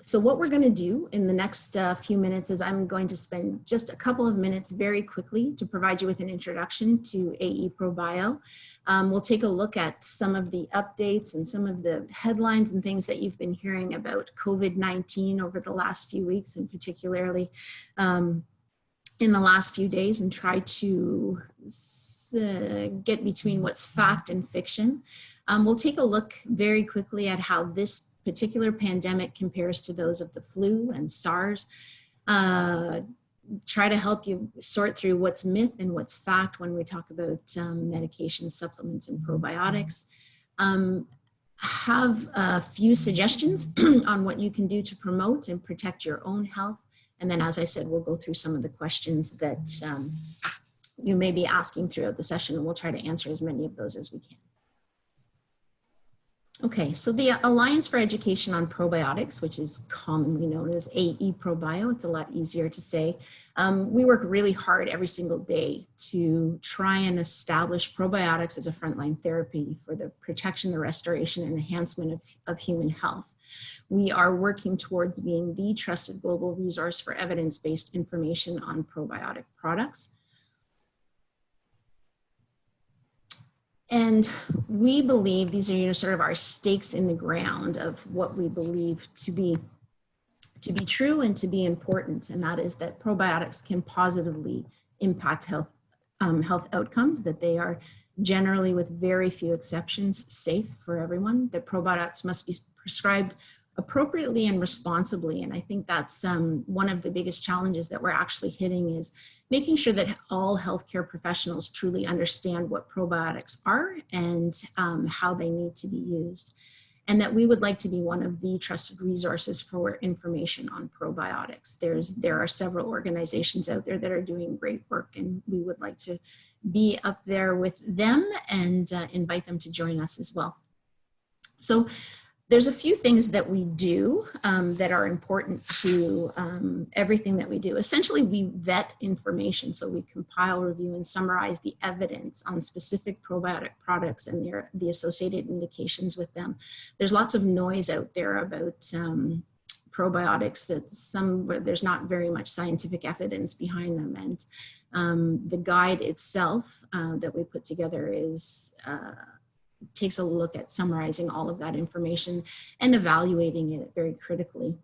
So what we're going to do in the next few minutes is I'm going to spend just a couple of minutes very quickly to provide you with an introduction to AE ProBio. We'll take a look at some of the updates and some of the headlines and things that you've been hearing about COVID-19 over the last few weeks, and particularly in the last few days, and try to get between what's fact and fiction. We'll take a look very quickly at how this particular pandemic compares to those of the flu and SARS. Try to help you sort through what's myth and what's fact when we talk about medications, supplements, and probiotics. Have a few suggestions on what you can do to promote and protect your own health. And then, as I said, we'll go through some of the questions that you may be asking throughout the session, and we'll try to answer as many of those as we can. Okay, so the Alliance for Education on Probiotics, which is commonly known as AE ProBio, it's a lot easier to say. We work really hard every single day to try and establish probiotics as a frontline therapy for the protection, the restoration, and enhancement of human health. We are working towards being the trusted global resource for evidence-based information on probiotic products. And we believe these are, sort of our stakes in the ground of what we believe to be true and to be important. And that is that probiotics can positively impact health outcomes, that they are generally, with very few exceptions, safe for everyone, that probiotics must be prescribed appropriately and responsibly. And I think that's one of the biggest challenges that we're actually hitting, is making sure that all healthcare professionals truly understand what probiotics are and how they need to be used. And that we would like to be one of the trusted resources for information on probiotics. There are several organizations out there that are doing great work, and we would like to be up there with them and invite them to join us as well. So there's a few things that we do that are important to everything that we do. Essentially, we vet information. So we compile, review, and summarize the evidence on specific probiotic products and the associated indications with them. There's lots of noise out there about probiotics that there's not very much scientific evidence behind them. And the guide itself that we put together takes a look at summarizing all of that information and evaluating it very critically.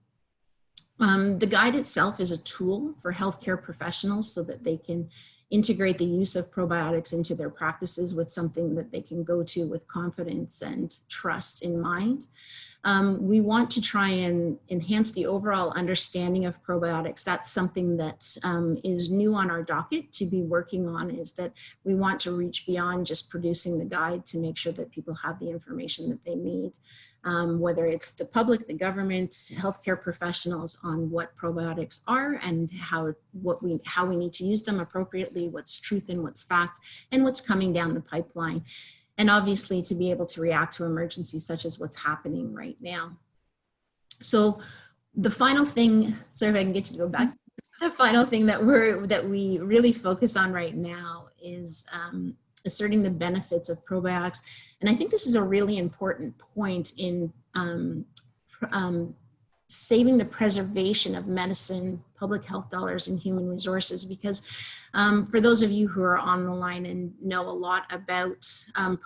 The guide itself is a tool for healthcare professionals so that they can integrate the use of probiotics into their practices with something that they can go to with confidence and trust in mind. We want to try and enhance the overall understanding of probiotics. That's something that is new on our docket to be working on, is that we want to reach beyond just producing the guide to make sure that people have the information that they need, whether it's the public, the government, healthcare professionals, on what probiotics are and how we need to use them appropriately, what's truth and what's fact, and what's coming down the pipeline. And obviously to be able to react to emergencies such as what's happening right now. So the final thing, sorry if I can get you to go back. The final thing that we really focus on right now is asserting the benefits of probiotics. And I think this is a really important point in saving the preservation of medicine, public health dollars, and human resources, because for those of you who are on the line and know a lot about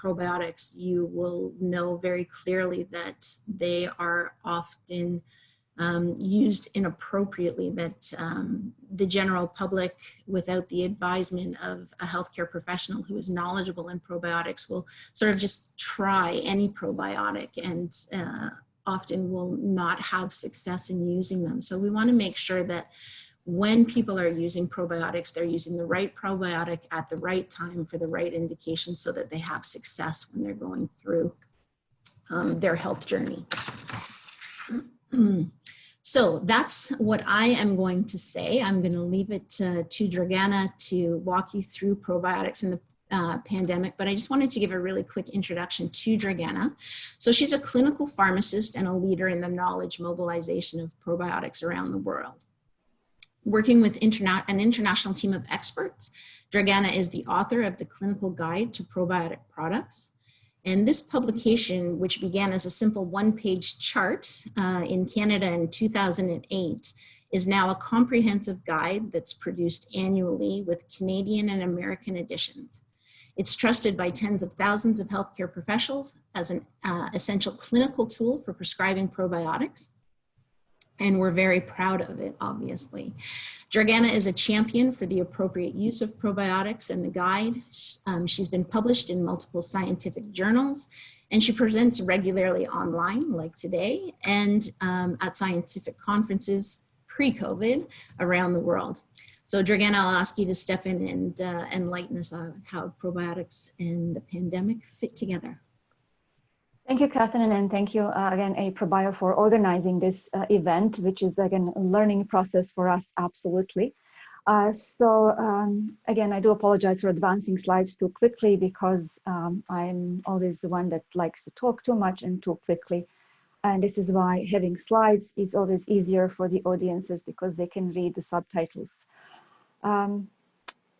probiotics, you will know very clearly that they are often used inappropriately, that the general public, without the advisement of a healthcare professional who is knowledgeable in probiotics, will sort of just try any probiotic and often will not have success in using them. So we want to make sure that when people are using probiotics, they're using the right probiotic at the right time for the right indication so that they have success when they're going through their health journey. So that's what I am going to say. I'm going to leave it to Dragana to walk you through probiotics in the pandemic, but I just wanted to give a really quick introduction to Dragana. So she's a clinical pharmacist and a leader in the knowledge mobilization of probiotics around the world. Working with an international team of experts, Dragana is the author of the Clinical Guide to Probiotic Products. And this publication, which began as a simple one-page chart in Canada in 2008, is now a comprehensive guide that's produced annually with Canadian and American editions. It's trusted by tens of thousands of healthcare professionals as an essential clinical tool for prescribing probiotics. And we're very proud of it, obviously. Dragana is a champion for the appropriate use of probiotics and the guide. She's been published in multiple scientific journals, and she presents regularly online, like today, and at scientific conferences pre-COVID around the world. So Dragana, I'll ask you to step in and enlighten us on how probiotics and the pandemic fit together. Thank you, Catherine, and thank you again, Probio, for organizing this event, which is again a learning process for us, absolutely. Again, I do apologize for advancing slides too quickly because I'm always the one that likes to talk too much and too quickly. And this is why having slides is always easier for the audiences because they can read the subtitles.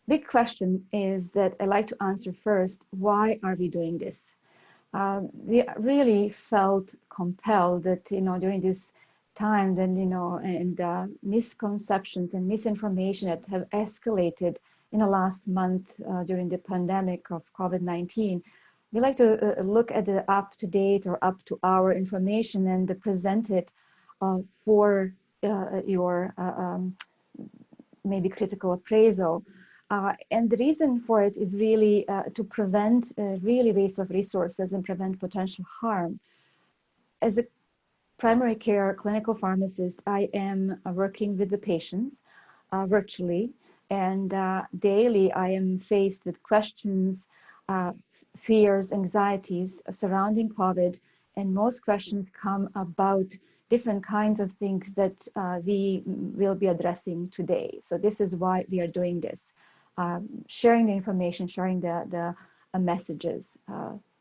Big question is that I like to answer first, why are we doing this? We really felt compelled that, during this time, then, and misconceptions and misinformation that have escalated in the last month during the pandemic of COVID-19, we like to look at the up-to-date or up-to-hour information and present it for your maybe critical appraisal. And the reason for it is really to prevent really waste of resources and prevent potential harm. As a primary care clinical pharmacist, I am working with the patients virtually, and daily I am faced with questions, fears, anxieties surrounding COVID, and most questions come about different kinds of things that we will be addressing today. So this is why we are doing this. Sharing the information, sharing the messages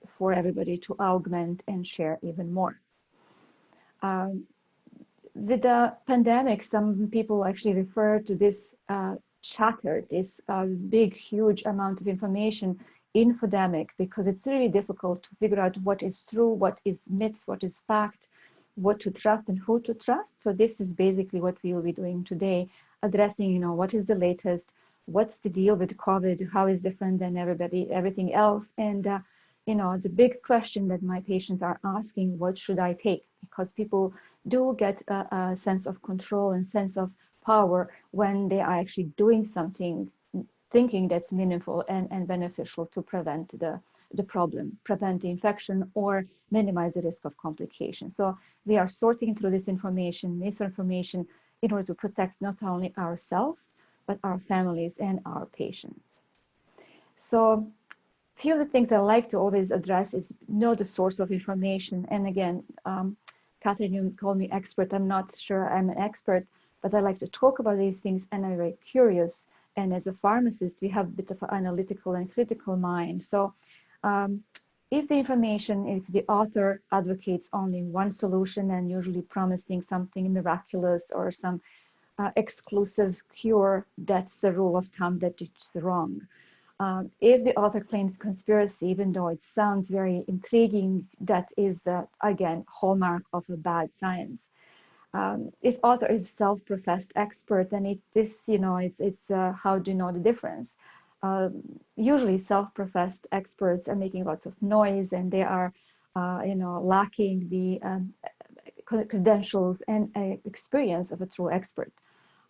for everybody to augment and share even more. With the pandemic, some people actually refer to this chatter, this big, huge amount of information, infodemic, because it's really difficult to figure out what is true, what is myths, what is fact, what to trust and who to trust. So this is basically what we will be doing today, addressing, what is the latest, what's the deal with COVID, how is different than everything else, and the big question that my patients are asking, what should I take? Because people do get a sense of control and sense of power when they are actually doing something, thinking that's meaningful and beneficial to prevent the problem, prevent the infection, or minimize the risk of complications. So we are sorting through this information, misinformation, in order to protect not only ourselves, but our families and our patients. So a few of the things I like to always address is know the source of information. And again, Catherine, you call me expert. I'm not sure I'm an expert, but I like to talk about these things and I'm very curious. And as a pharmacist, we have a bit of an analytical and critical mind. So if the author advocates only one solution and usually promising something miraculous or some exclusive cure, that's the rule of thumb that it's wrong. If the author claims conspiracy, even though it sounds very intriguing, that is the, again, hallmark of a bad science. If author is self-professed expert, then it's how do you know the difference? Usually self-professed experts are making lots of noise and they are, lacking the credentials and experience of a true expert.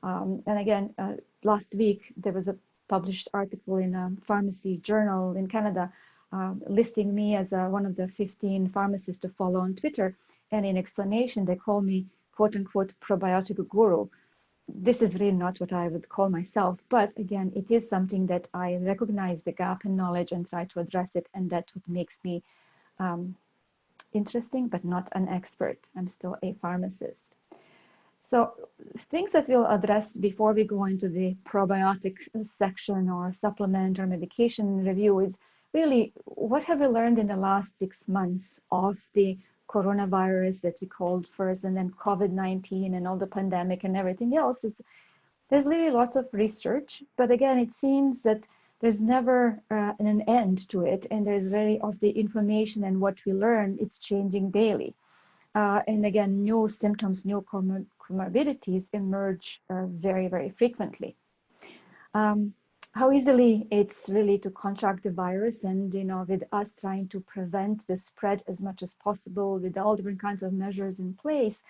And again, last week, there was a published article in a pharmacy journal in Canada listing me as one of the 15 pharmacists to follow on Twitter. And in explanation, they call me, quote unquote, probiotic guru. This is really not what I would call myself, but again, it is something that I recognize the gap in knowledge and try to address it, and that's what makes me interesting, but not an expert. I'm still a pharmacist. So things that we'll address before we go into the probiotic section or supplement or medication review is really what have we learned in the last 6 months of the coronavirus that we called first, and then COVID-19 and all the pandemic and everything else. There's really lots of research, but again, it seems that there's never an end to it, and there's very of the information and what we learn, it's changing daily. And again, new symptoms, new comorbidities emerge very, very frequently. How easily it's really to contract the virus, and with us trying to prevent the spread as much as possible with all different kinds of measures in place,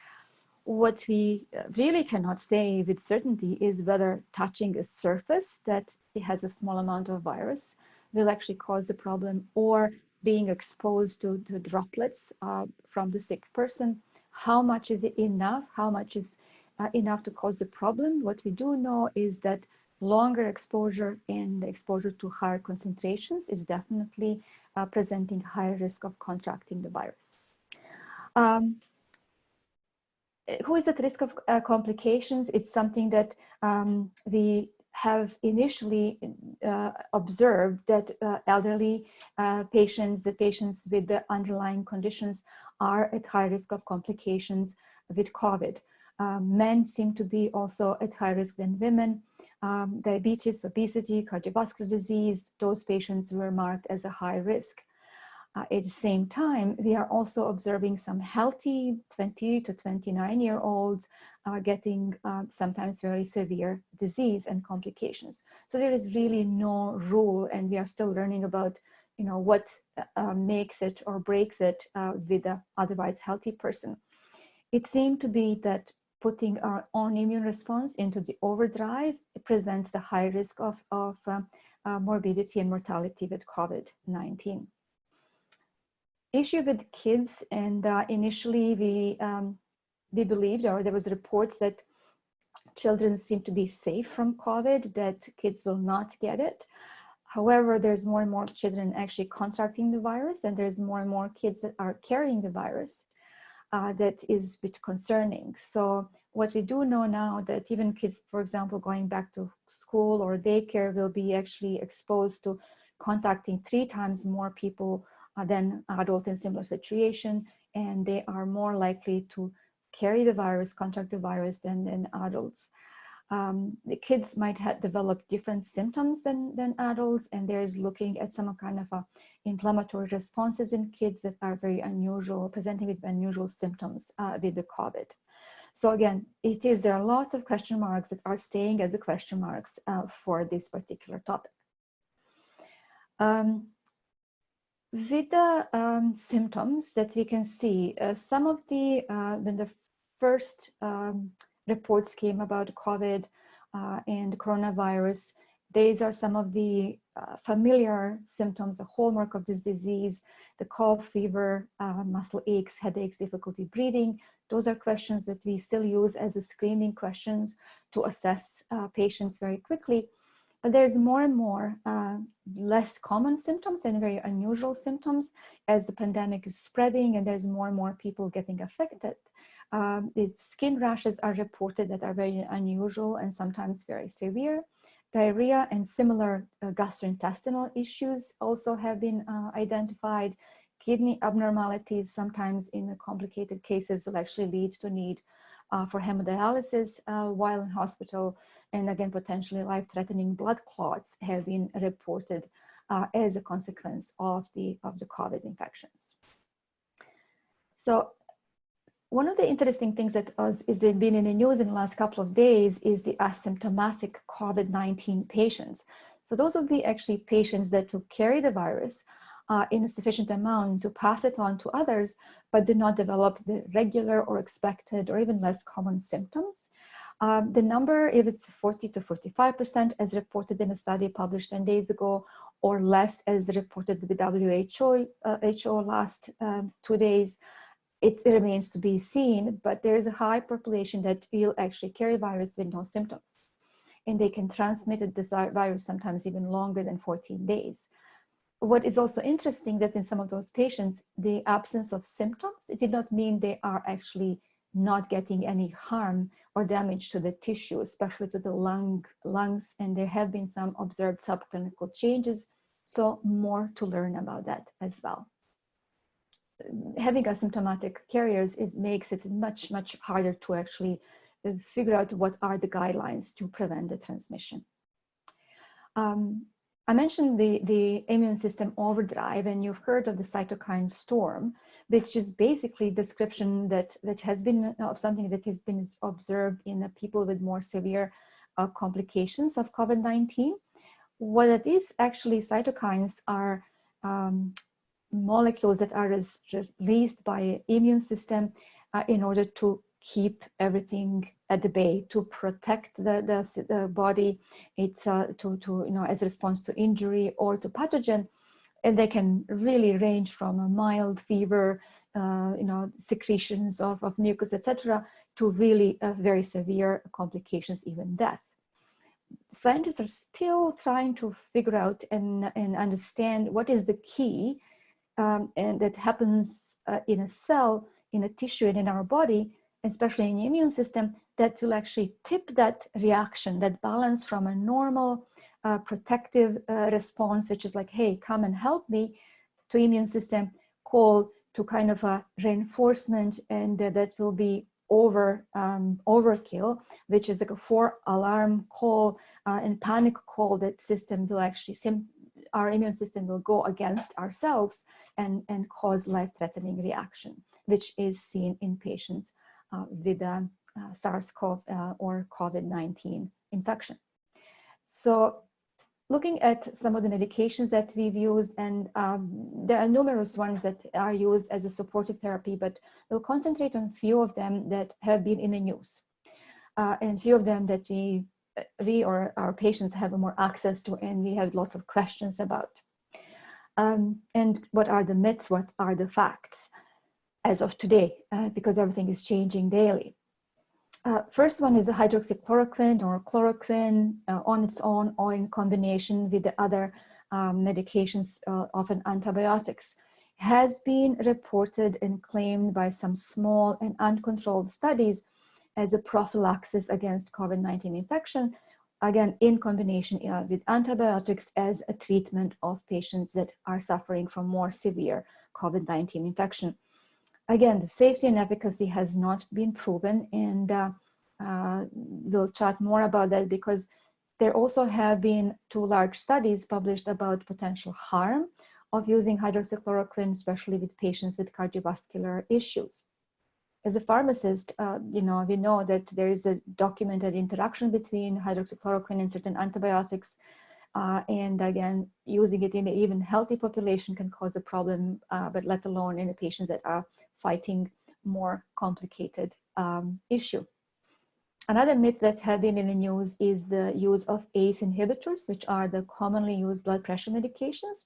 what we really cannot say with certainty is whether touching a surface that it has a small amount of virus will actually cause a problem, or being exposed to droplets from the sick person. How much is it enough? How much is enough to cause the problem? What we do know is that longer exposure and exposure to higher concentrations is definitely presenting higher risk of contracting the virus. Who is at risk of complications? It's something that we have initially observed, that elderly patients, the patients with the underlying conditions, are at high risk of complications with COVID. Men seem to be also at higher risk than women. Diabetes, obesity, cardiovascular disease, those patients were marked as a high risk. At the same time, we are also observing some healthy 20 to 29-year-olds getting sometimes very severe disease and complications. So there is really no rule, and we are still learning about what makes it or breaks it with an otherwise healthy person. It seemed to be that putting our own immune response into the overdrive presents the high risk of morbidity and mortality with COVID-19. Issue with kids, and initially we believed, or there was reports that children seem to be safe from COVID, that kids will not get it. However, there's more and more children actually contracting the virus, and there's more and more kids that are carrying the virus. That is a bit concerning. So what we do know now, that even kids, for example, going back to school or daycare, will be actually exposed to contacting 3 times more people than adults in similar situation, and they are more likely to carry the virus, contract the virus than adults. The kids might have developed different symptoms than adults, and there's looking at some kind of inflammatory responses in kids that are very unusual, presenting with unusual symptoms with the COVID. So again, there are lots of question marks that are staying as the question marks for this particular topic. With the symptoms that we can see, some of when the first reports came about COVID and coronavirus, these are some of the familiar symptoms, the hallmark of this disease: the cough, fever, muscle aches, headaches, difficulty breathing. Those are questions that we still use as a screening questions to assess patients very quickly. But there's more and more less common symptoms and very unusual symptoms as the pandemic is spreading, and there's more and more people getting affected. The skin rashes are reported that are very unusual and sometimes very severe. Diarrhea and similar gastrointestinal issues also have been identified. Kidney abnormalities, sometimes in complicated cases, will actually lead to need for hemodialysis while in hospital, and again, potentially life-threatening blood clots have been reported as a consequence of the COVID infections. So one of the interesting things that is been in the news in the last couple of days is the asymptomatic COVID-19 patients. So those would be actually patients that will carry the virus in a sufficient amount to pass it on to others, but do not develop the regular or expected or even less common symptoms. The number, if it's 40 to 45%, as reported in a study published 10 days ago, or less as reported with WHO last 2 days, it remains to be seen, but there is a high population that will actually carry virus with no symptoms. And they can transmit this virus sometimes even longer than 14 days. What is also interesting that in some of those patients, the absence of symptoms, it did not mean they are actually not getting any harm or damage to the tissue, especially to the lungs, and there have been some observed subclinical changes. So more to learn about that as well. Having asymptomatic carriers, it makes it much, much harder to actually figure out what are the guidelines to prevent the transmission. I mentioned the immune system overdrive, and you've heard of the cytokine storm, which is basically description that has been of something that has been observed in people with more severe complications of COVID-19. What it is actually, cytokines are molecules that are released by immune system in order to keep everything at the bay, to protect the body. It's as a response to injury or to pathogen, and they can really range from a mild fever, secretions of mucus, etc., to really very severe complications, even death. Scientists are still trying to figure out and understand what is the key and that happens in a cell, in a tissue, and in our body, especially in the immune system, that will actually tip that reaction, that balance from a normal protective response, which is like, hey, come and help me, to immune system call to kind of a reinforcement, and that will be overkill, which is like a 4-alarm call and panic call that system will actually, our immune system will go against ourselves and cause life-threatening reaction, which is seen in patients with SARS-CoV or COVID-19 infection. So looking at some of the medications that we've used, and there are numerous ones that are used as a supportive therapy, but we'll concentrate on a few of them that have been in the news, and a few of them that we or our patients have more access to, and we have lots of questions about. And what are the myths, what are the facts as of today, because everything is changing daily. First one is the hydroxychloroquine or chloroquine on its own or in combination with the other medications, often antibiotics, has been reported and claimed by some small and uncontrolled studies as a prophylaxis against COVID-19 infection, again, in combination with antibiotics as a treatment of patients that are suffering from more severe COVID-19 infection. Again, the safety and efficacy has not been proven, and we'll chat more about that because there also have been 2 large studies published about potential harm of using hydroxychloroquine, especially with patients with cardiovascular issues. As a pharmacist, we know that there is a documented interaction between hydroxychloroquine and certain antibiotics, and again, using it in an even healthy population can cause a problem, but let alone in the patients that are fighting more complicated issue. Another myth that have been in the news is the use of ACE inhibitors, which are the commonly used blood pressure medications.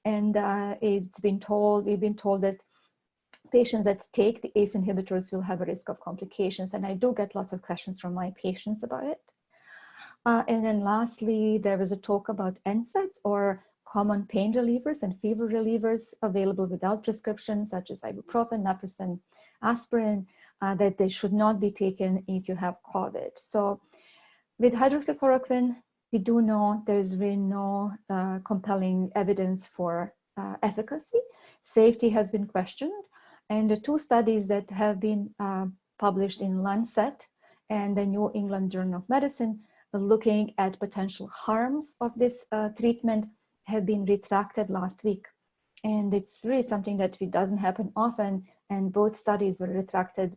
And we've been told that patients that take the ACE inhibitors will have a risk of complications. And I do get lots of questions from my patients about it. And then lastly, there was a talk about NSAIDs, or common pain relievers and fever relievers available without prescription, such as ibuprofen, naproxen, aspirin, that they should not be taken if you have COVID. So with hydroxychloroquine, we do know there's really no compelling evidence for efficacy. Safety has been questioned. And the 2 studies that have been published in Lancet and the New England Journal of Medicine looking at potential harms of this treatment have been retracted last week. And it's really something that doesn't happen often, and both studies were retracted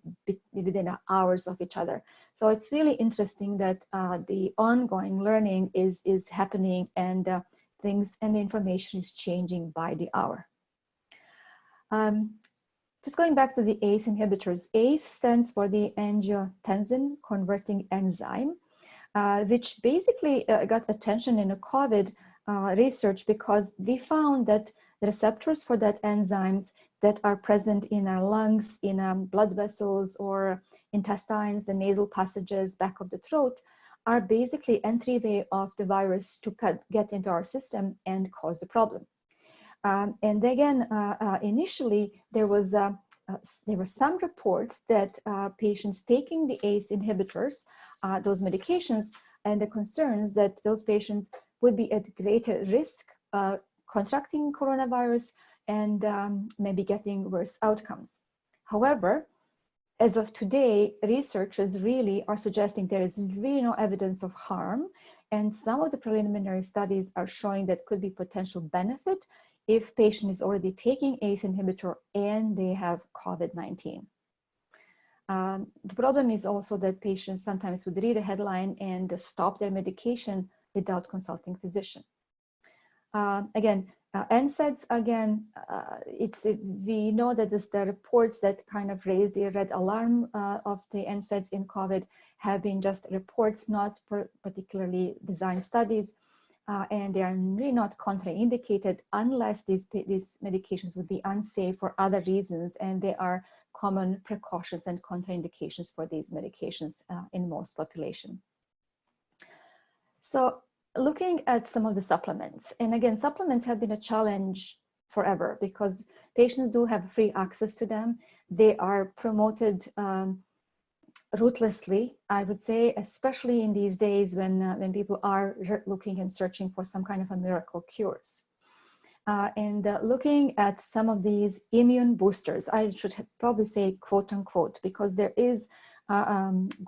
within hours of each other. So it's really interesting that the ongoing learning is happening, and things and the information is changing by the hour. Just going back to the ACE inhibitors, ACE stands for the angiotensin converting enzyme, which basically got attention in the COVID research because we found that the receptors for that enzymes that are present in our lungs, in blood vessels or intestines, the nasal passages, back of the throat, are basically entryway of the virus to get into our system and cause the problem. And again, initially there were some reports that patients taking the ACE inhibitors, those medications, and the concerns that those patients would be at greater risk contracting coronavirus and maybe getting worse outcomes. However, as of today, researchers really are suggesting there is really no evidence of harm, And some of the preliminary studies are showing that could be potential benefit if patient is already taking ACE inhibitor and they have COVID-19. The problem is also that patients sometimes would read a headline and stop their medication without consulting physician. Again, NSAIDs, again, we know that the reports that kind of raised the red alarm of the NSAIDs in COVID have been just reports, not particularly designed studies, and they are really not contraindicated unless these medications would be unsafe for other reasons, and there are common precautions and contraindications for these medications in most population. So looking at some of the supplements, and again, supplements have been a challenge forever because patients do have free access to them. They are promoted ruthlessly, I would say, especially in these days when people are looking and searching for some kind of a miracle cures. Looking at some of these immune boosters, I should probably say quote unquote, because there is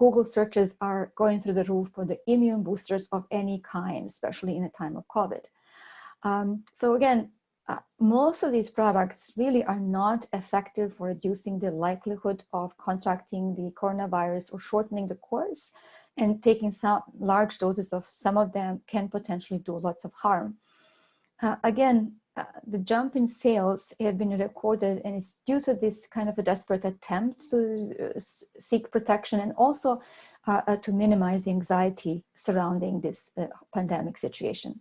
Google searches are going through the roof for the immune boosters of any kind, especially in a time of COVID. So again, most of these products really are not effective for reducing the likelihood of contracting the coronavirus or shortening the course, and taking some large doses of some of them can potentially do lots of harm. Again, the jump in sales have been recorded, and it's due to this kind of a desperate attempt to seek protection and also to minimize the anxiety surrounding this pandemic situation.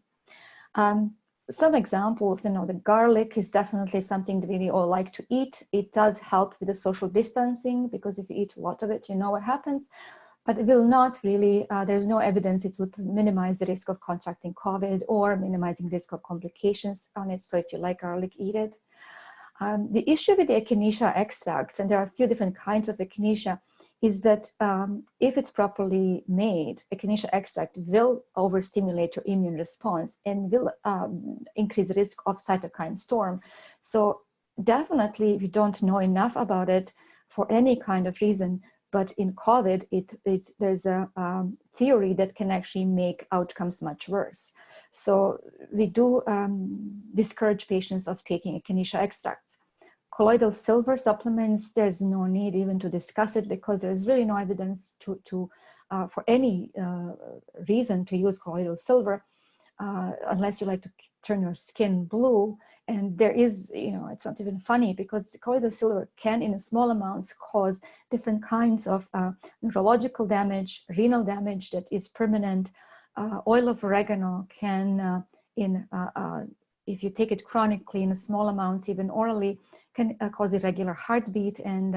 Some examples, the garlic is definitely something that we all like to eat. It does help with the social distancing because if you eat a lot of it, you know what happens. But it will not really, there's no evidence it will minimize the risk of contracting COVID or minimizing risk of complications on it. So if you like garlic, eat it. The issue with the echinacea extracts, and there are a few different kinds of echinacea, is that if it's properly made, echinacea extract will overstimulate your immune response and will increase the risk of cytokine storm. So definitely, if you don't know enough about it for any kind of reason, but in COVID, there's a theory that can actually make outcomes much worse. So we do discourage patients of taking echinacea extracts. Colloidal silver supplements, there's no need even to discuss it because there's really no evidence for any reason to use colloidal silver unless you like to turn your skin blue. And there is, it's not even funny because colloidal silver can, in small amounts, cause different kinds of neurological damage, renal damage that is permanent. Oil of oregano can, if you take it chronically in small amounts, even orally, can cause irregular heartbeat and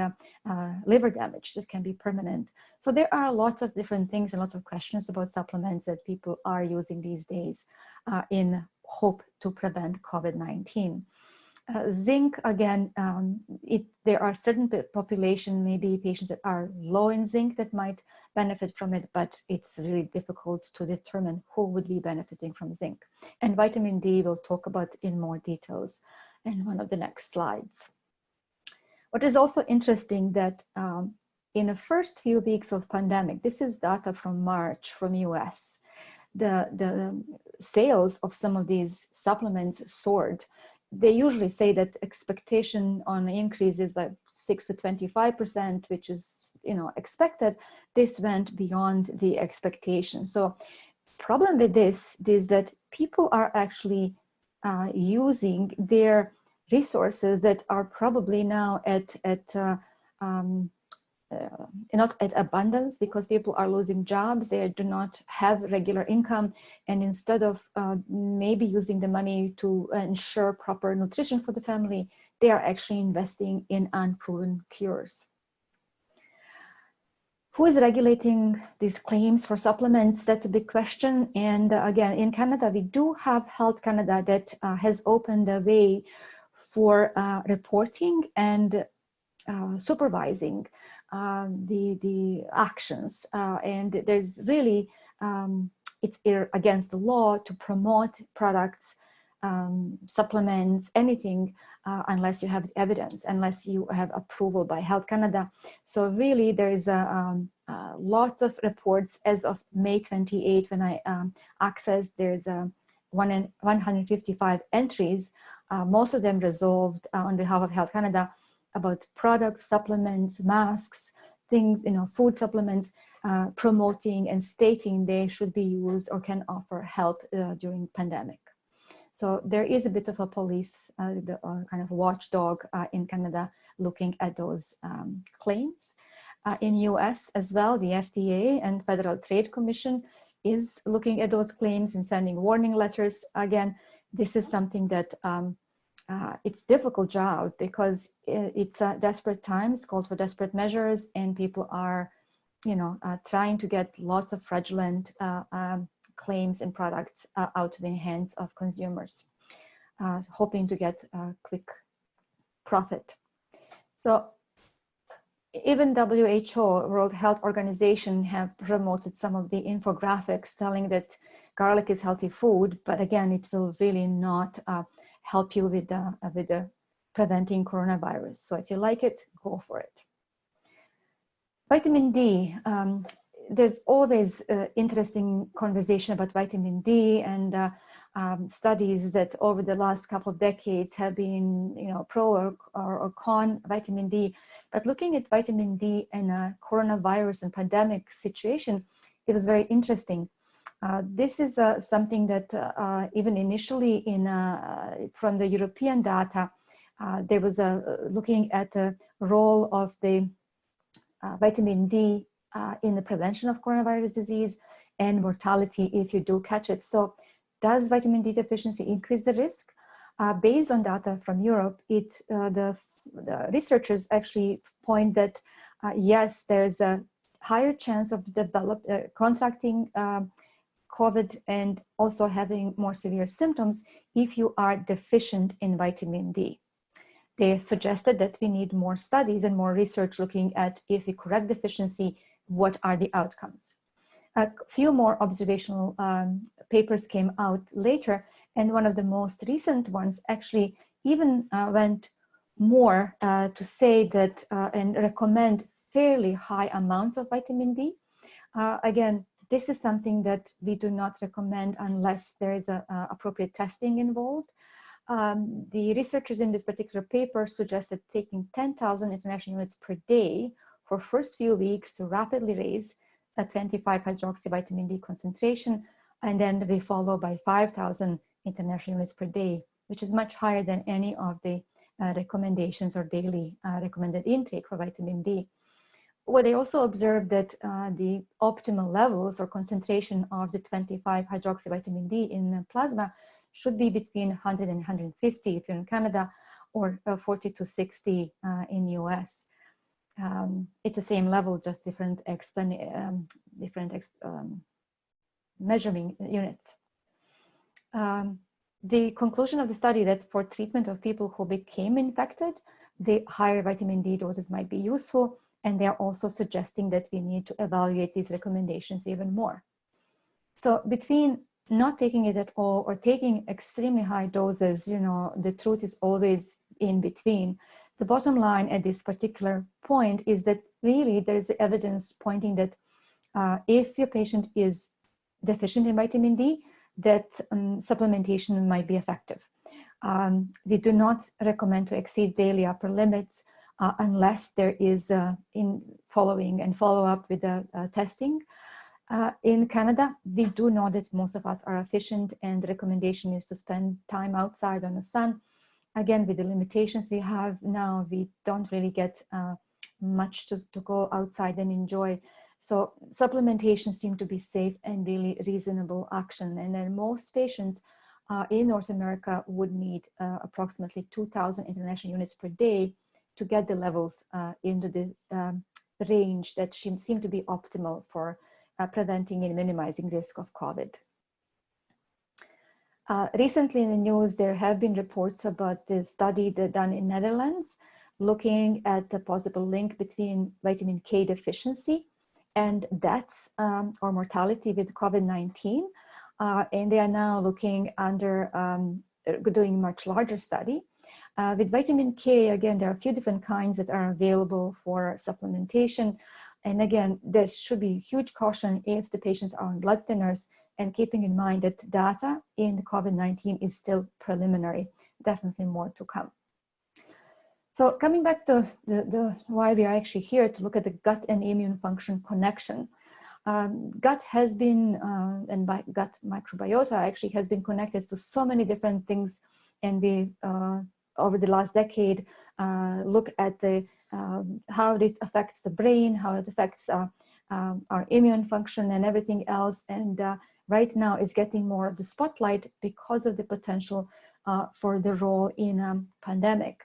liver damage that can be permanent. So there are lots of different things and lots of questions about supplements that people are using these days in hope to prevent COVID-19. Zinc, again, there are certain population, maybe patients that are low in zinc that might benefit from it, but it's really difficult to determine who would be benefiting from zinc. And vitamin D we'll talk about in more details in one of the next slides. What is also interesting that in the first few weeks of pandemic, this is data from March from US, the sales of some of these supplements soared. They usually say that expectation on the increase is like 6 to 25%, which is expected. This went beyond the expectation. So problem with this is that people are actually using their resources that are probably now not at abundance because people are losing jobs, they do not have regular income, and instead of maybe using the money to ensure proper nutrition for the family, they are actually investing in unproven cures. Who is regulating these claims for supplements? That's a big question. And again, in Canada, we do have Health Canada that has opened the way for reporting and supervising the actions. And there's really, it's against the law to promote products, supplements, anything unless you have evidence, unless you have approval by Health Canada. So really there is lots of reports as of May 28 when I accessed, there's 155 entries, most of them resolved on behalf of Health Canada about products, supplements, masks, things, food supplements, promoting and stating they should be used or can offer help during pandemic. So there is a bit of a police, kind of watchdog in Canada looking at those claims. In US as well, the FDA and Federal Trade Commission is looking at those claims and sending warning letters. Again, this is something that it's a difficult job because it's desperate times, called for desperate measures, and people are, trying to get lots of fraudulent claims and products out to the hands of consumers, hoping to get a quick profit. So even WHO, World Health Organization, have promoted some of the infographics telling that garlic is healthy food, but again, it will really not help you with the preventing coronavirus. So if you like it, go for it. Vitamin D, there's always interesting conversation about vitamin D, and studies that over the last couple of decades have been, pro or con vitamin D. But looking at vitamin D in a coronavirus and pandemic situation, it was very interesting. This is something that even initially from the European data, there was looking at the role of the vitamin D in the prevention of coronavirus disease and mortality if you do catch it. So does vitamin D deficiency increase the risk? Based on data from Europe, the researchers actually point that yes, there's a higher chance of contracting COVID and also having more severe symptoms if you are deficient in vitamin D. They suggested that we need more studies and more research looking at if we correct deficiency, what are the outcomes. A few more observational papers came out later, and one of the most recent ones actually even went more to say that and recommend fairly high amounts of vitamin D. Again, this is something that we do not recommend unless there is appropriate testing involved. The researchers in this particular paper suggested taking 10,000 international units per day for first few weeks to rapidly raise a 25 hydroxy vitamin D concentration, and then we follow by 5,000 international units per day, which is much higher than any of the recommendations or daily recommended intake for vitamin D. Well, they also observed that the optimal levels or concentration of the 25 hydroxy vitamin D in plasma should be between 100 and 150 if you're in Canada, or 40 to 60 in US. It's the same level, just different measuring units. The conclusion of the study that for treatment of people who became infected, the higher vitamin D doses might be useful, and they're also suggesting that we need to evaluate these recommendations even more. So between not taking it at all or taking extremely high doses, the truth is always in between. The bottom line at this particular point is that really there's evidence pointing that if your patient is deficient in vitamin D, that supplementation might be effective. We do not recommend to exceed daily upper limits unless there is in following and follow up with the testing. In Canada, we do know that most of us are efficient, and the recommendation is to spend time outside on the sun. Again, with the limitations we have now, we don't really get much to go outside and enjoy. So supplementation seems to be safe and really reasonable action. And then most patients in North America would need approximately 2,000 international units per day to get the levels into the range that seem to be optimal for preventing and minimizing risk of COVID. Recently in the news, there have been reports about the study done in Netherlands, looking at the possible link between vitamin K deficiency and deaths or mortality with COVID-19. And they are now looking under, doing a much larger study. With vitamin K, again, there are a few different kinds that are available for supplementation. And again, there should be huge caution if the patients are on blood thinners, and keeping in mind that data in the COVID-19 is still preliminary, definitely more to come. So coming back to why we are actually here to look at the gut and immune function connection. Gut has been, and by gut microbiota actually has been connected to so many different things. And we, over the last decade, look at the, how it affects the brain, how it affects our immune function and everything else. And right now it's getting more of the spotlight because of the potential for the role in a pandemic.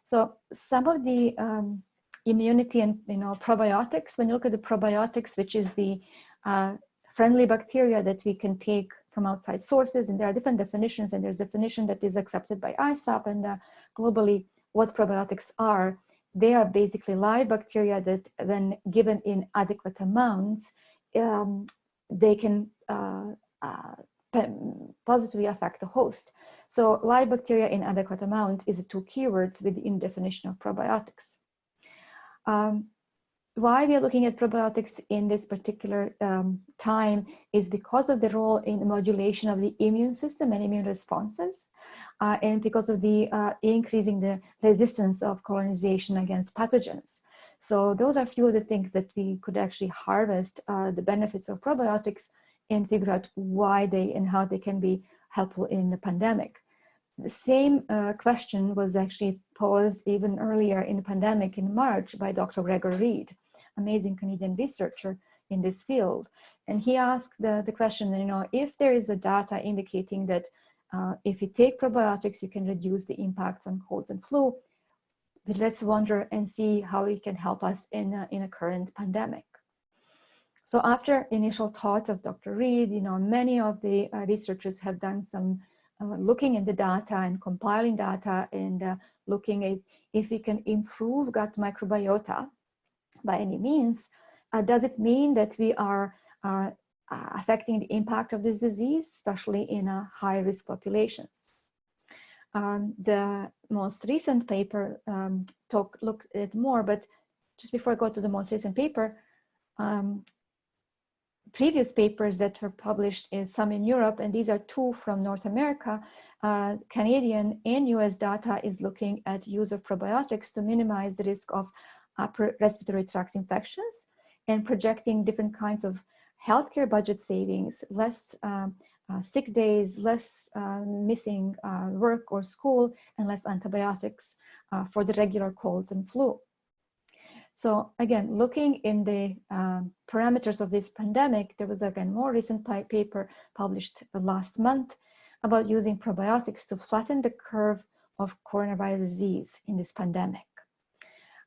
So some of the immunity and probiotics, when you look at the probiotics, which is the friendly bacteria that we can take from outside sources, and there are different definitions, and there's a definition that is accepted by ISAP, and globally what probiotics are. They are basically live bacteria that when given in adequate amounts, they can positively affect the host. So live bacteria in adequate amounts is the two keywords within the definition of probiotics. Why we are looking at probiotics in this particular time is because of the role in the modulation of the immune system and immune responses, and because of the increasing the resistance of colonization against pathogens. So those are a few of the things that we could actually harvest the benefits of probiotics and figure out why they and how they can be helpful in the pandemic. The same question was actually posed even earlier in the pandemic in March by Dr. Gregor Reed, amazing Canadian researcher in this field. And he asked the question, if there is a data indicating that if you take probiotics, you can reduce the impacts on colds and flu, but let's wonder and see how it can help us in a current pandemic. So after initial thoughts of Dr. Reed, many of the researchers have done some looking at the data and compiling data and looking at if we can improve gut microbiota by any means. Does it mean that we are affecting the impact of this disease, especially in high-risk populations? The most recent paper looked at more, but just before I go to the most recent paper, previous papers that were published is some in Europe, and these are two from North America. Canadian and US data is looking at use of probiotics to minimize the risk of upper respiratory tract infections and projecting different kinds of healthcare budget savings, less sick days, less missing work or school, and less antibiotics for the regular colds and flu. So again, looking in the parameters of this pandemic, there was again more recent paper published last month about using probiotics to flatten the curve of coronavirus disease in this pandemic.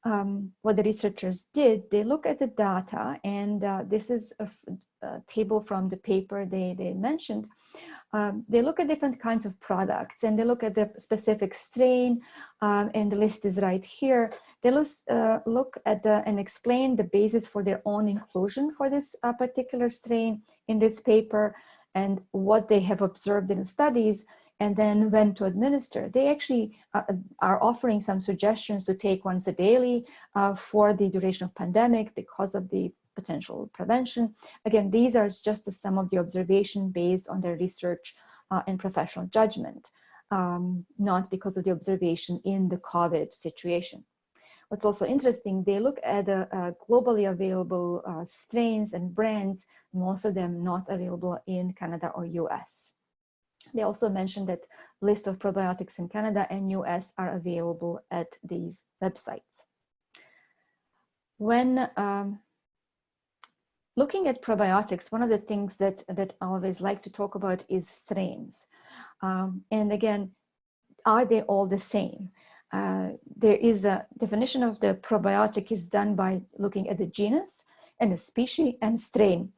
What the researchers did, they look at the data, and this is a table from the paper they mentioned. They look at different kinds of products, and they look at the specific strain, and the list is right here. They look at and explain the basis for their own inclusion for this particular strain in this paper and what they have observed in the studies, and then when to administer. They actually are offering some suggestions to take once a daily for the duration of pandemic because of the potential prevention. Again, these are just some of the observation based on their research and professional judgment, not because of the observation in the COVID situation. What's also interesting, they look at globally available strains and brands, most of them not available in Canada or US. They also mentioned that list of probiotics in Canada and US are available at these websites. When looking at probiotics, one of the things that I always like to talk about is strains. And again, are they all the same? There is a definition of the probiotic is done by looking at the genus and the species and strain.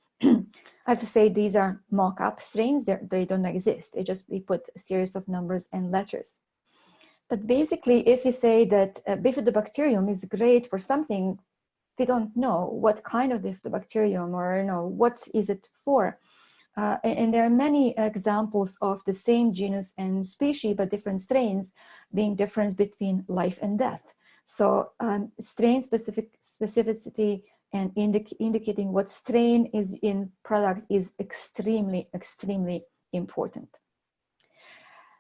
I have to say these are mock-up strains. They don't exist. We put a series of numbers and letters. But basically, if we say that bifidobacterium is great for something, we don't know what kind of bifidobacterium or what is it for. And there are many examples of the same genus and species, but different strains being difference between life and death. So strain specificity and indicating what strain is in product is extremely, extremely important.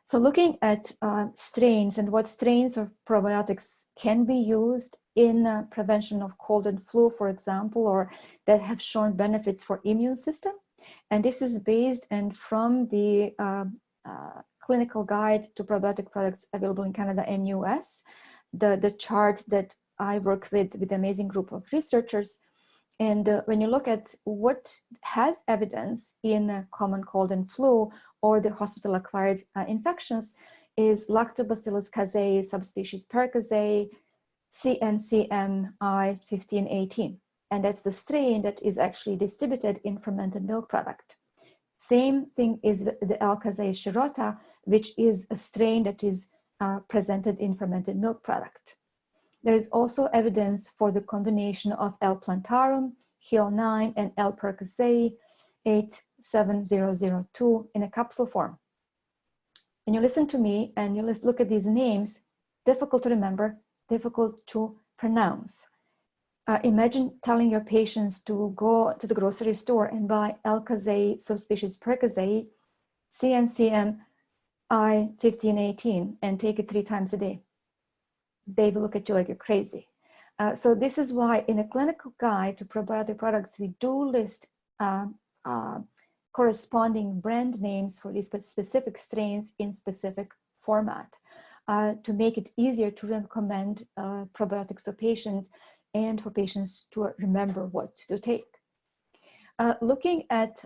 So looking at strains and what strains of probiotics can be used in prevention of cold and flu, for example, or that have shown benefits for immune system. And this is based and from the clinical guide to probiotic products available in Canada and US, the chart that I work with an amazing group of researchers. And when you look at what has evidence in common cold and flu or the hospital-acquired infections is Lactobacillus casei, subspecies Percasei, CNCMI 1518. And that's the strain that is actually distributed in fermented milk product. Same thing is the Alcazei shirota, which is a strain that is presented in fermented milk product. There is also evidence for the combination of L. plantarum, Hill 9, and L. percasei 87002 in a capsule form. When you listen to me and you look at these names, difficult to remember, difficult to pronounce. Imagine telling your patients to go to the grocery store and buy Alcazei subspecies Percasei CNCM I1518 and take it 3 times a day. They will look at you like you're crazy. So this is why in a clinical guide to probiotic products, we do list corresponding brand names for these specific strains in specific format to make it easier to recommend probiotics to patients and for patients to remember what to take. Looking at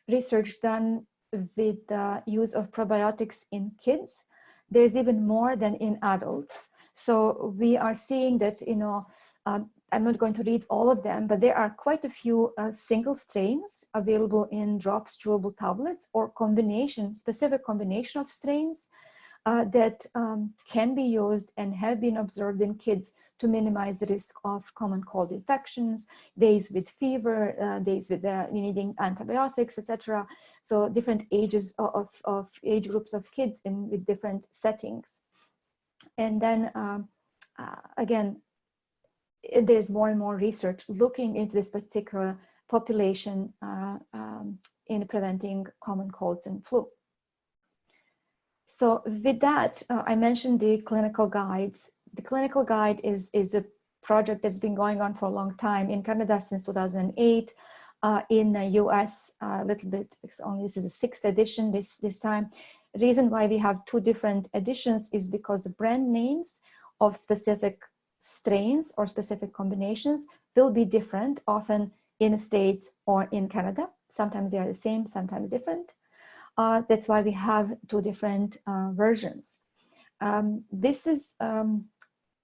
research done with the use of probiotics in kids, there's even more than in adults. So we are seeing that, I'm not going to read all of them, but there are quite a few single strains available in drops, chewable tablets, or specific combination of strains that can be used and have been observed in kids to minimize the risk of common cold infections, days with fever, days with needing antibiotics, etc. So different ages of age groups of kids with different settings. And then again, there's more and more research looking into this particular population in preventing common colds and flu. So with that, I mentioned the clinical guides. The clinical guide is a project that's been going on for a long time in Canada since 2008. In the US, a little bit, this is the 6th edition this time. The reason why we have 2 different editions is because the brand names of specific strains or specific combinations will be different, often in the States or in Canada. Sometimes they are the same, sometimes different. That's why we have 2 different versions. This is,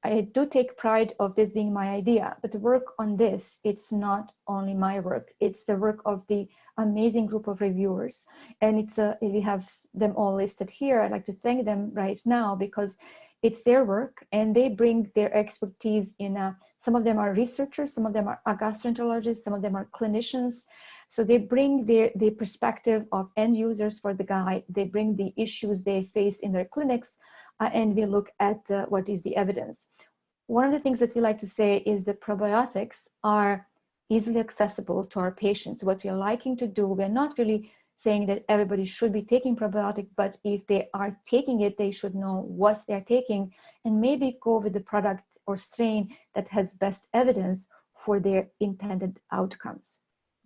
I do take pride of this being my idea, but the work on this, it's not only my work, it's the work of the amazing group of reviewers. And we have them all listed here. I'd like to thank them right now because it's their work and they bring their expertise in, some of them are researchers, some of them are gastroenterologists, some of them are clinicians. So they bring the perspective of end users for the guide. They bring the issues they face in their clinics and we look at what is the evidence. One of the things that we like to say is that probiotics are easily accessible to our patients. What we're liking to do, we're not really saying that everybody should be taking probiotic, but if they are taking it, they should know what they're taking and maybe go with the product or strain that has best evidence for their intended outcomes.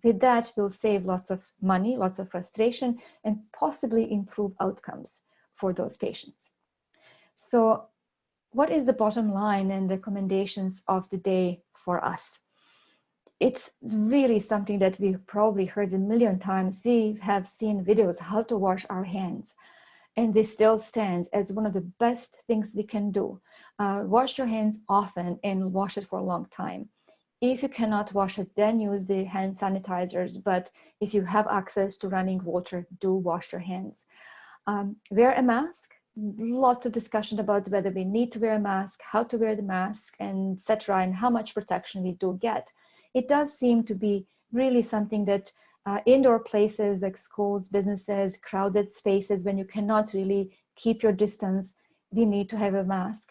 With that, we'll save lots of money, lots of frustration, and possibly improve outcomes for those patients. So what is the bottom line and recommendations of the day for us? It's really something that we've probably heard a million times. We have seen videos how to wash our hands, and this still stands as one of the best things we can do. Wash your hands often and wash it for a long time. If you cannot wash it, then use the hand sanitizers. But if you have access to running water, do wash your hands. Wear a mask. Lots of discussion about whether we need to wear a mask, how to wear the mask, and etc., and how much protection we do get. It does seem to be really something that indoor places like schools, businesses, crowded spaces, when you cannot really keep your distance, we need to have a mask.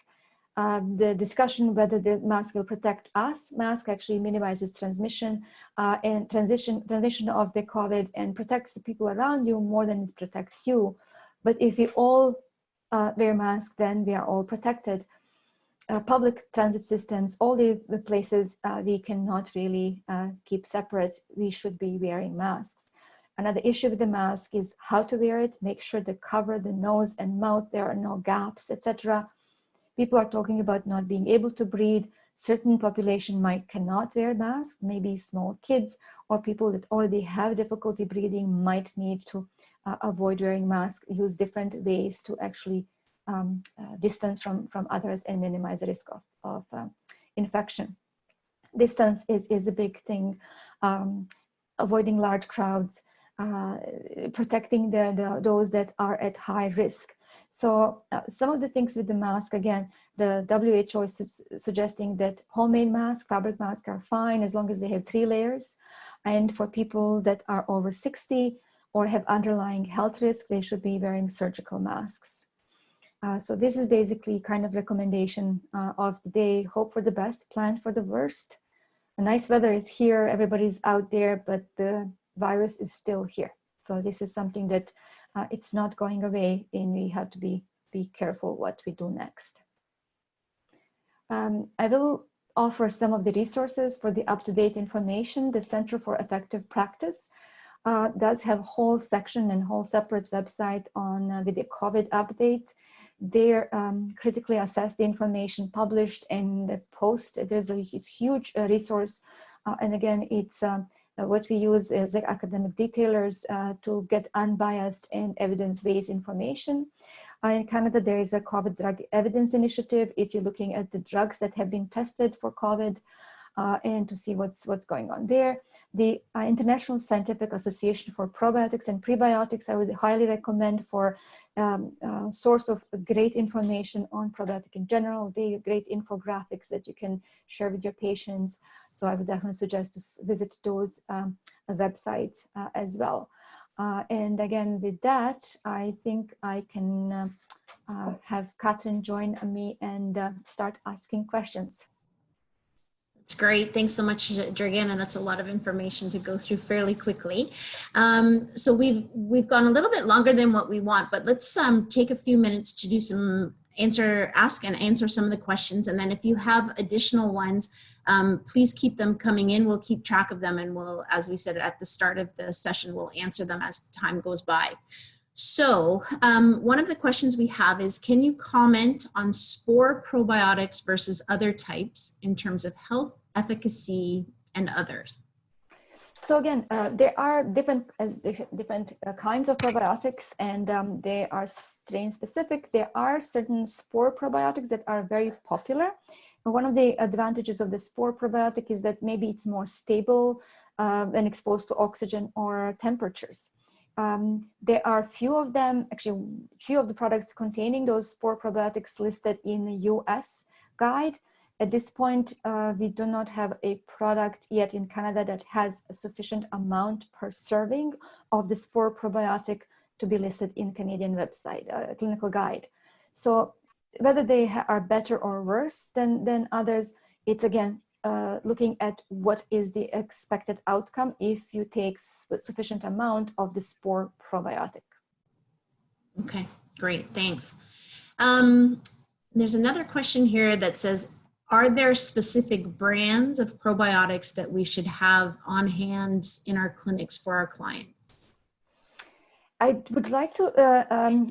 The discussion whether the mask will protect us, mask actually minimizes transmission and transmission of the COVID and protects the people around you more than it protects you. But if we all wear masks, then we are all protected. Public transit systems, all the places we cannot really keep separate, we should be wearing masks. Another issue with the mask is how to wear it. Make sure to cover the nose and mouth, there are no gaps, etc. People are talking about not being able to breathe. Certain population cannot wear masks, maybe small kids or people that already have difficulty breathing might need to avoid wearing masks, use different ways to actually distance from others and minimize the risk of infection. Distance is a big thing. Avoiding large crowds, protecting those that are at high risk. So some of the things with the mask, again, the WHO is suggesting that homemade masks, fabric masks are fine as long as they have 3 layers. And for people that are over 60 or have underlying health risk, they should be wearing surgical masks. So this is basically kind of recommendation of the day. Hope for the best, plan for the worst. The nice weather is here, everybody's out there, but the virus is still here. So this is something that it's not going away, and we have to be careful what we do next. I will offer some of the resources for the up-to-date information. The Center for Effective Practice does have a whole section and whole separate website on with the COVID updates. They critically assess the information published and the post. There's a huge resource. And again, it's what we use is like academic detailers to get unbiased and evidence-based information. In Canada, there is a COVID drug evidence initiative if you're looking at the drugs that have been tested for COVID and to see what's going on there. The International Scientific Association for Probiotics and Prebiotics, I would highly recommend for source of great information on probiotic in general. They are great infographics that you can share with your patients. So I would definitely suggest to visit those websites as well. And again, with that, I think I can have Katrin join me and start asking questions. It's great. Thanks so much, Dragana. That's a lot of information to go through fairly quickly. So we've gone a little bit longer than what we want, but let's take a few minutes to do some ask and answer some of the questions. And then if you have additional ones, please keep them coming in. We'll keep track of them, and we'll, as we said at the start of the session, we'll answer them as time goes by. So one of the questions we have is, can you comment on spore probiotics versus other types in terms of health, efficacy, and others? So again, there are different kinds of probiotics, and they are strain specific. There are certain spore probiotics that are very popular. And one of the advantages of the spore probiotic is that maybe it's more stable when exposed to oxygen or temperatures. There are few of them, actually few of the products containing those spore probiotics listed in the US guide. At this point, we do not have a product yet in Canada that has a sufficient amount per serving of the spore probiotic to be listed in Canadian website, clinical guide. So whether they are better or worse than others, it's again, looking at what is the expected outcome if you take sufficient amount of the spore probiotic. Okay, great, thanks. There's another question here that says, are there specific brands of probiotics that we should have on hand in our clinics for our clients? I would like to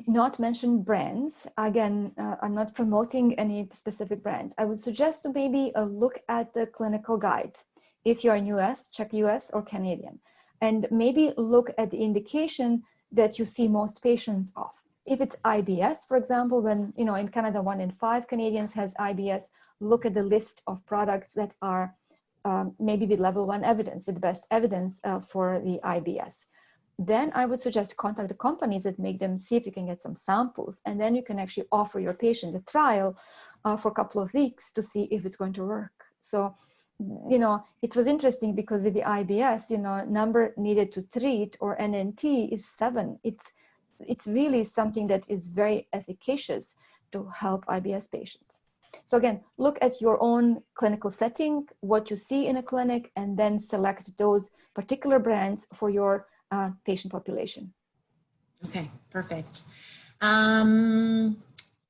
not mention brands. Again, I'm not promoting any specific brands. I would suggest to maybe look at the clinical guides. If you're in US, check US or Canadian. And maybe look at the indication that you see most patients of. If it's IBS, for example, when, you know, in Canada, 1 in 5 Canadians has IBS, look at the list of products that are maybe with level 1 evidence, with the best evidence for the IBS. Then I would suggest contact the companies that make them, see if you can get some samples, and then you can actually offer your patient a trial for a couple of weeks to see if it's going to work. So it was interesting because with the IBS, number needed to treat or NNT is 7. It's really something that is very efficacious to help IBS patients. So again, look at your own clinical setting, what you see in a clinic, and then select those particular brands for your patient population. Okay, perfect.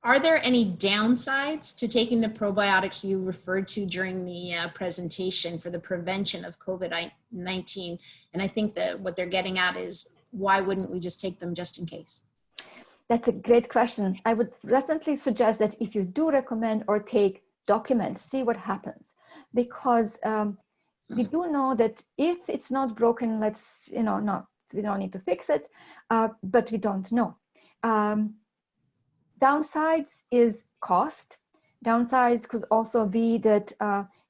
Are there any downsides to taking the probiotics you referred to during the presentation for the prevention of COVID-19? And I think that what they're getting at is, why wouldn't we just take them just in case? That's a great question. I would definitely suggest that if you do recommend or take, document, see what happens. Because we do know that if it's not broken, we don't need to fix it, but we don't know. Downsides is cost. Downsides could also be that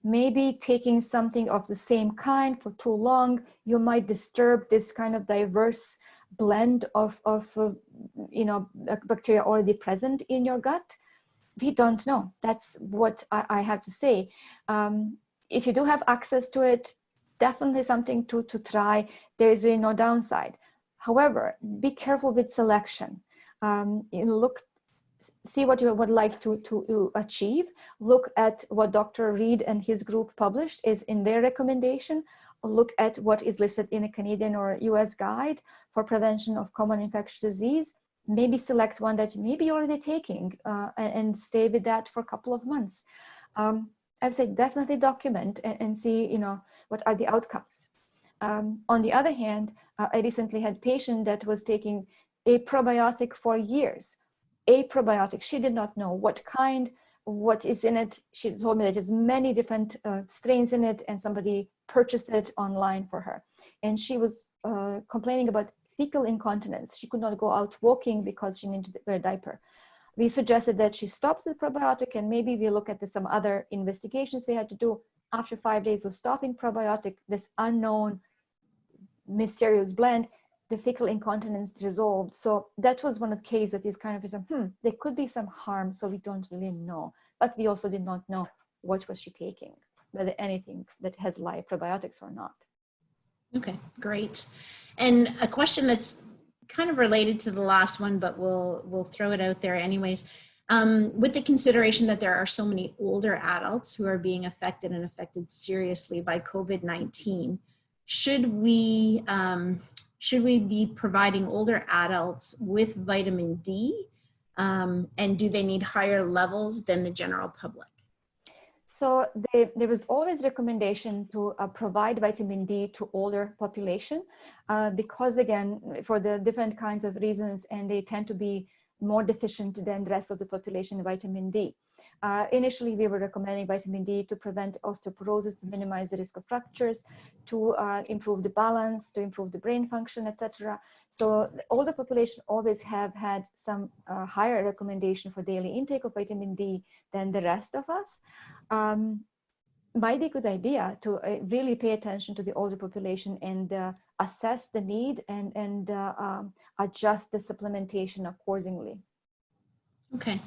maybe taking something of the same kind for too long, you might disturb this kind of diverse blend of bacteria already present in your gut. We don't know. That's what I have to say. If you do have access to it, definitely something to try. There is really no downside. However, be careful with selection. See what you would like to achieve. Look at what Dr. Reed and his group published is in their recommendation. Look at what is listed in a Canadian or US guide for prevention of common infectious disease. Maybe select one that maybe you're already taking and stay with that for a couple of months. I'd say definitely document and see, what are the outcomes. On the other hand, I recently had a patient that was taking a probiotic for years. A probiotic, she did not know what kind, what is in it. She told me that there's many different strains in it, and somebody purchased it online for her. And she was complaining about fecal incontinence. She could not go out walking because she needed to wear a diaper. We suggested that she stops the probiotic, and maybe we look at some other investigations we had to do. After 5 days of stopping probiotic, this unknown mysterious blend, the fecal incontinence resolved. So that was one of the cases that is kind of, there could be some harm, so we don't really know. But we also did not know what was she taking, whether anything that has live probiotics or not. Okay, great. And a question that's kind of related to the last one, but we'll throw it out there anyways. With the consideration that there are so many older adults who are being affected and affected seriously by COVID-19, should we be providing older adults with vitamin D? And do they need higher levels than the general public? So there was always recommendation to provide vitamin D to older population because, again, for the different kinds of reasons, and they tend to be more deficient than the rest of the population in vitamin D. Initially, we were recommending vitamin D to prevent osteoporosis, to minimize the risk of fractures, to improve the balance, to improve the brain function, etc. So the older population always have had some higher recommendation for daily intake of vitamin D than the rest of us. Might be a good idea to really pay attention to the older population and assess the need and adjust the supplementation accordingly. Okay,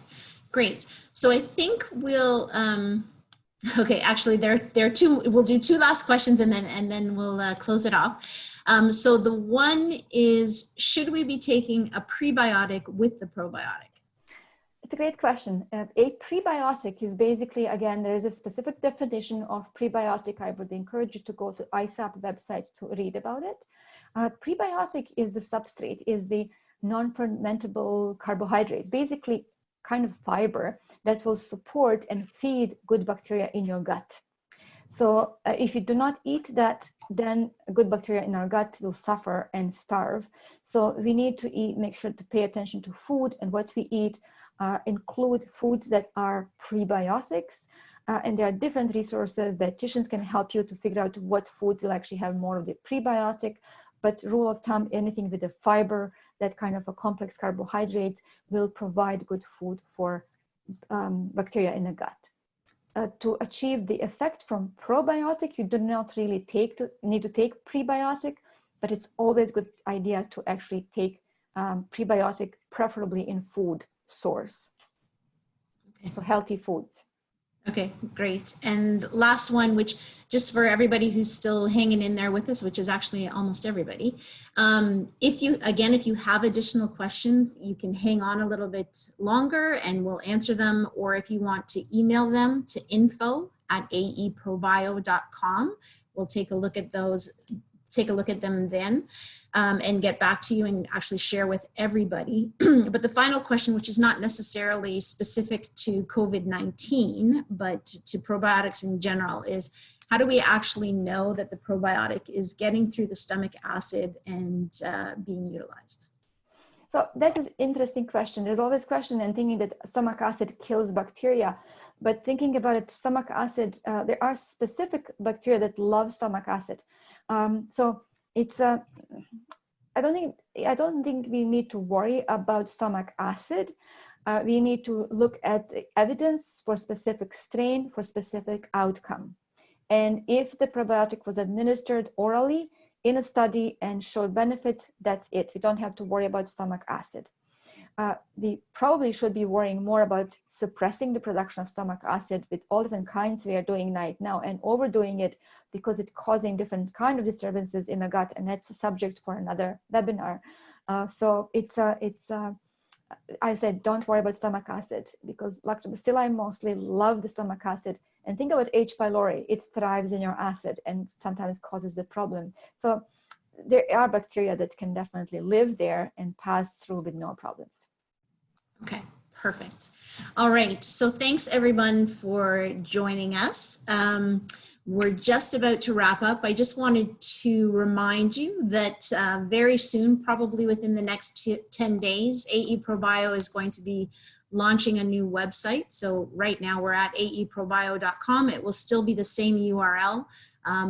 great. So I think we'll, okay, actually there are two, we'll do two last questions and then we'll close it off. So the one is, should we be taking a prebiotic with the probiotic? It's a great question. A prebiotic is basically, again, there is a specific definition of prebiotic. I would encourage you to go to ISAP website to read about it. Prebiotic is the substrate, is the non-fermentable carbohydrate, basically kind of fiber that will support and feed good bacteria in your gut. So if you do not eat that, then good bacteria in our gut will suffer and starve. So we need to make sure to pay attention to food and what we eat. Include foods that are prebiotics, and there are different resources. Dietitians can help you to figure out what foods will actually have more of the prebiotic, but rule of thumb, anything with a fiber, that kind of a complex carbohydrate, will provide good food for bacteria in the gut. To achieve the effect from probiotic, you do not really need to take prebiotic, but it's always a good idea to actually take prebiotic, preferably in food source, for healthy foods. Okay, great. And last one, which just for everybody who's still hanging in there with us, which is actually almost everybody. If you have additional questions, you can hang on a little bit longer and we'll answer them. Or if you want to email them to info@aeprobio.com, we'll take a look at those, take a look at them then. And get back to you and actually share with everybody. But the final question, which is not necessarily specific to COVID-19, but to probiotics in general, is how do we actually know that the probiotic is getting through the stomach acid and being utilized? So that is an interesting question. There's always question and thinking that stomach acid kills bacteria, but thinking about it, stomach acid, there are specific bacteria that love stomach acid. So it's I don't think we need to worry about stomach acid. We need to look at evidence for specific strain, for specific outcome. And if the probiotic was administered orally in a study and showed benefit, that's it. We don't have to worry about stomach acid. We probably should be worrying more about suppressing the production of stomach acid with all different kinds we are doing right now and overdoing it because it's causing different kind of disturbances in the gut, and that's a subject for another webinar. So I said, don't worry about stomach acid because lactobacilli mostly love the stomach acid. And think about H. pylori, it thrives in your acid and sometimes causes a problem. So there are bacteria that can definitely live there and pass through with no problems. Okay, perfect. All right, so thanks everyone for joining us. We're just about to wrap up. I just wanted to remind you that very soon, probably within the next 10 days, AE Probio is going to be launching a new website. So right now we're at aeprobio.com. It will still be the same URL,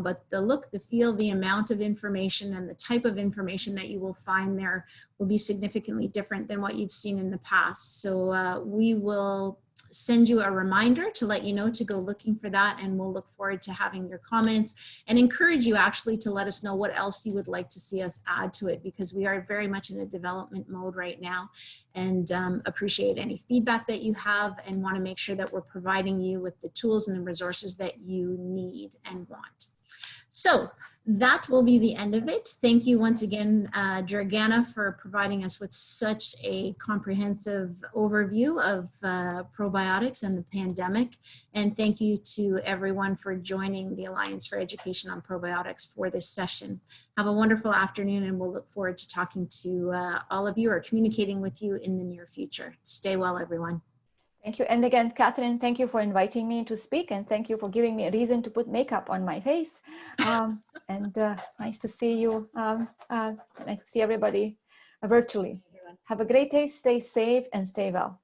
but the look, the feel, the amount of information and the type of information that you will find there will be significantly different than what you've seen in the past. So we will send you a reminder to let you know to go looking for that, and we'll look forward to having your comments and encourage you actually to let us know what else you would like to see us add to it, because we are very much in a development mode right now, and appreciate any feedback that you have and want to make sure that we're providing you with the tools and the resources that you need and want. So that will be the end of it. Thank you once again, Dragana, for providing us with such a comprehensive overview of probiotics and the pandemic. And thank you to everyone for joining the Alliance for Education on Probiotics for this session. Have a wonderful afternoon, and we'll look forward to talking to all of you or communicating with you in the near future. Stay well, everyone. Thank you. And again, Catherine, thank you for inviting me to speak, and thank you for giving me a reason to put makeup on my face. And nice to see you, nice to see everybody virtually. Have a great day, stay safe and stay well.